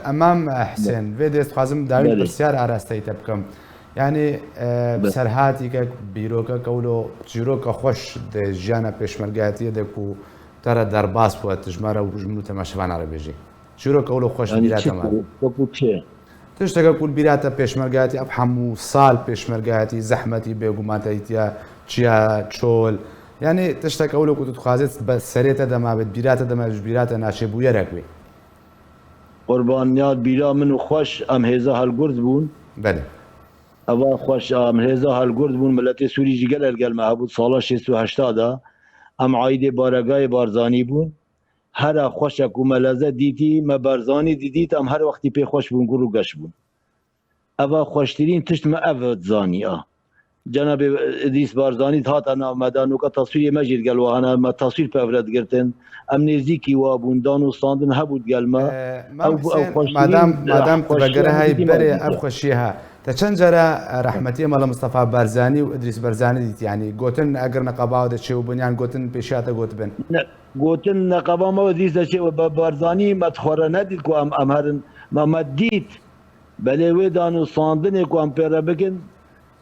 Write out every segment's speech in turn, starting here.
امام حسين فيديوس خازم داوی بسیار آراسته تبکم یعنی بسرهاتی که بیروکا کولو چیروکا خوش ده جانا پیشمرگاتی ده کو ترى درباس بو تجمره و جملو تماشوان عربيجي چیرو کولو خوش بیراتا ما تشتغل کول بیراتا پیشمرگاتی اب همو سال پیشمرگاتی زحمتی بگوماتیتیا چیا چول يعني تشتغل کولو کو تخازت بس سریتا دما بیراتا دما بیراتا ناشبو يركبي قربانیات بیرا منو خوش ام هزا هالگرد بون بله اوا خوش ام هزا هالگرد بون ملت سوری جگل الگل معبود سالا 680 ام عاید بارگای بارزانی بون هر خوشک و ملزه دیتی ما بارزانی دیدیت ام هر وقتی پی خوش بون گرو گش بون اوا خوشترین تشت ما افت زانی جناب ادریس بارزانی هات انا مدانو کا تصویر مجید گل و انا ما تصویر پورت گرتن ام نزیکی و بوندان و ساندن هبود گل ما او مادام تبقره هاي بري ابخشيها تشنجرة رحمتي مال مصطفى بارزاني وادريس بارزاني ديت يعني قوتن اقر نقابه ودا شي وبنيان قوتن بيشاتا قوت بن قوتن نقابه ما وديس شي بارزاني ما تخورنا ديت كو ام هرن ما مديت بلي ودانو ساندن كو ام بيربكن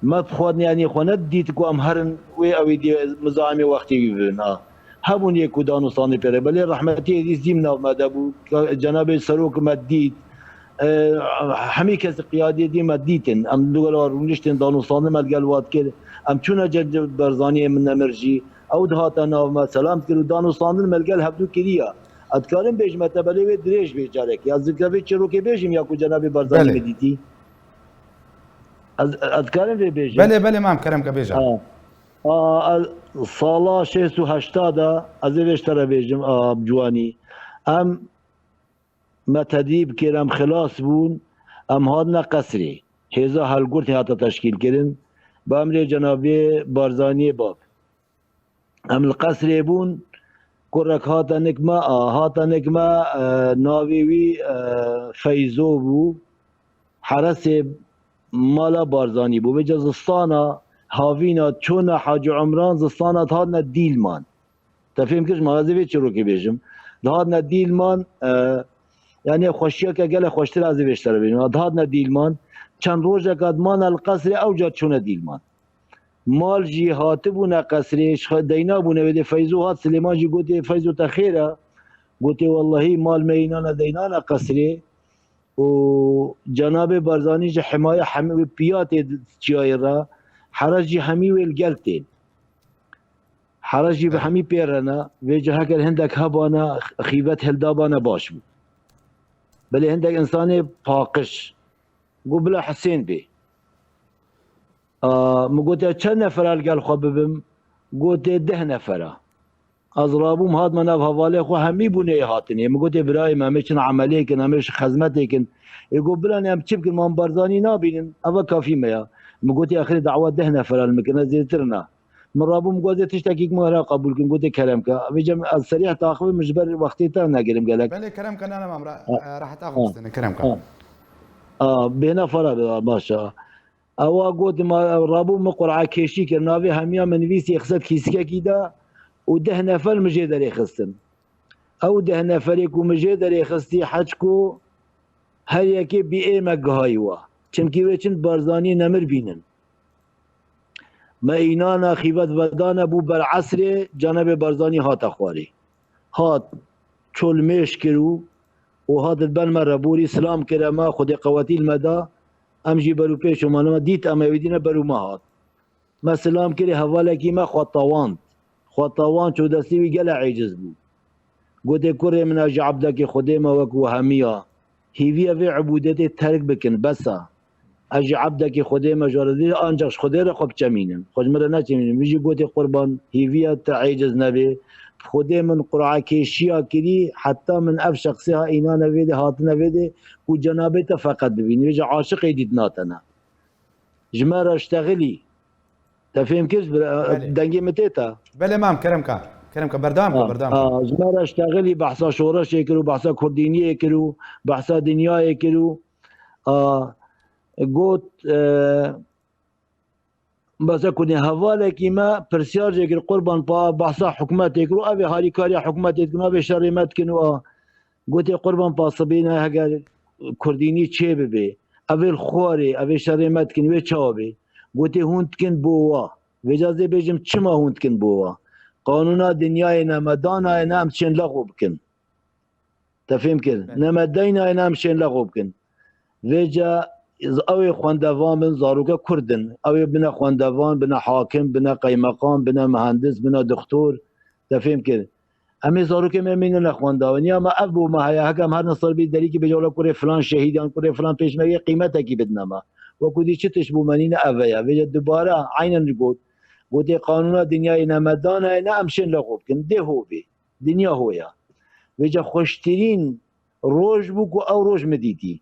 ما تخوضني يعني خوند ديت كو ام هرن وي او دي مزاحمي وقتي بنا هبون يكو دانو صاني بيري بلي رحمتي دي زيمنا مدبو جناب سروك مديت همي كز قيادي دي مديتن ام دوغلا رونشتن دانو صاني مدقل وات كده ام چونا جد برزاني من نمرجي او دهاتنا ما سلامت كده دانو صاني مدقل هبدو كريا اتكارم بيج متبلي و دريج بيجارك يا ذكر چروكي بيجم يا كو جناب برزاني مديتي اتكارم بيجم بله مام كرم كبيجا سالا 680 از وشتر بیجم جوانی ام متدیب کرم خلاص بون ام هادنا قصری هزا هلگرد هاتا تشکیل کرن با امر جنابی بارزانی باب ام القصری بون کرک هاتا نکما ناویوی فیزو بو حرس مالا بارزانی بو بجازستانا هاوینا چون حاج عمران زستانت هادنا دیلمان تفهم کش مغازی چرو که بیشم هادنا دیلمان یعنی خوشیه که گله خوشتر از بیشتر بیشم هادنا دیلمان چند روز کدمان القصر اوجد چون دیلمان مال جی هاتبونه قصرش دینا بونه بده فیزو هات سلیمان جی گوته فیزو تخیره گوته والله مال مینان دینان قصری و جناب بارزانی جی حمایه حمی پیات چیای را حرجي همي والجلتين حرجي بحمي بيرنا ويجا هكر هندك هبانا خيبت هلدابانا باش بو بل هندك انساني باقش قو بلا حسين بي مقوتي چند نفر القال خببم قوتي 10 نفر ازرابوم هاد مناف هوالي خو همي بوني هاتني مقوتي براي ما مشن عمليك مش خدمتك يقول بلا نعم تشبك من برزاني نابين ابا كافي ميا مقوتي اخر دعوه 10 نفر المكنه زيترنا من رابو مقوتي تشتكيك مهرا قبول كن قوتي كلامك بيجم السريع تاخذ مجبر وقتي تانا قلم قالك بلي كلامك انا ما راح تاخذ كلامك بينا فرا باشا او قوت ما رابو مقرعه كيشي كنافي هميا من فيسي خسد كيسكا كيدا و10 نفر مجيدر يخستن او 10 نفر يكو مجيدر يخستي حجكو هر يكي بي قهايوا چمکی وچند بارزانی نمر بینن ما اینانا خیبت ودان بو بر عصر جانب بارزانی هات خواری هات چلمش کرو و هات بن مربوری سلام کرا ما خود قواتیل مدا امجی برو پیش و ما دیت اما ویدینا برو ما هات ما سلام کری حواله کی ما خواطوان چو دستی وی گل عیجز بو گوته کره من اج عبدک خود ما وکو همیا هیوی و عبودت ترک بکن بسا اج عبدك خدي مجردي انجش خدي رقب چمينن خود مره نچمينن ميجي گوتي قربان هيويا تعيجز نبي خدي من قرعه كيشيا كدي حتى من اف شخصها اينا نبي هات نبي و جنابته فقط ببيني بيجي عاشق يدناتنا جمره اشتغلي تفهم كيف دنگي متيتا بله مام كرمك بردام جمره اشتغلي بحثا شورش يكرو بحثا كرديني يكرو بحثا دنيا يكرو قوت بس كوني هوالك ما برسيار جيكر قربان با بحثا حكومتك رو ابي هاري كاريا حكومتك رو ابي شريمتك نو قوت قربان با صبينا هقال کردینی چه ببه اول خواره اول شرمت کن و چابه گوته هوند کن بوا وجازه بجم چما هوند کن بوا قانونا دنیای نمدان های نام چن لغوب کن تفهم کن نمدین های نام چن لغوب کن وجا اوی خواندوان من زاروکا کردن اوی بنا خواندوان بنا حاکم بنا قیمقام بنا مهندس بنا دکتور تفهم کن امی زاروکه میمینه نخواندوانی اما ابو ما هیا هکم هر نصر بی دلی که بجالا کره فلان شهیدان کره فلان پیشمرگی قیمت کی بدنما و کدی چه تشبو منین اویا وجا دوباره عینا گفت گوته قانون دنیای نمدان های نه امشن لغوب کن ده هو بی دنیا هویا وجا خوشترین روش بو کو او روش مدیدی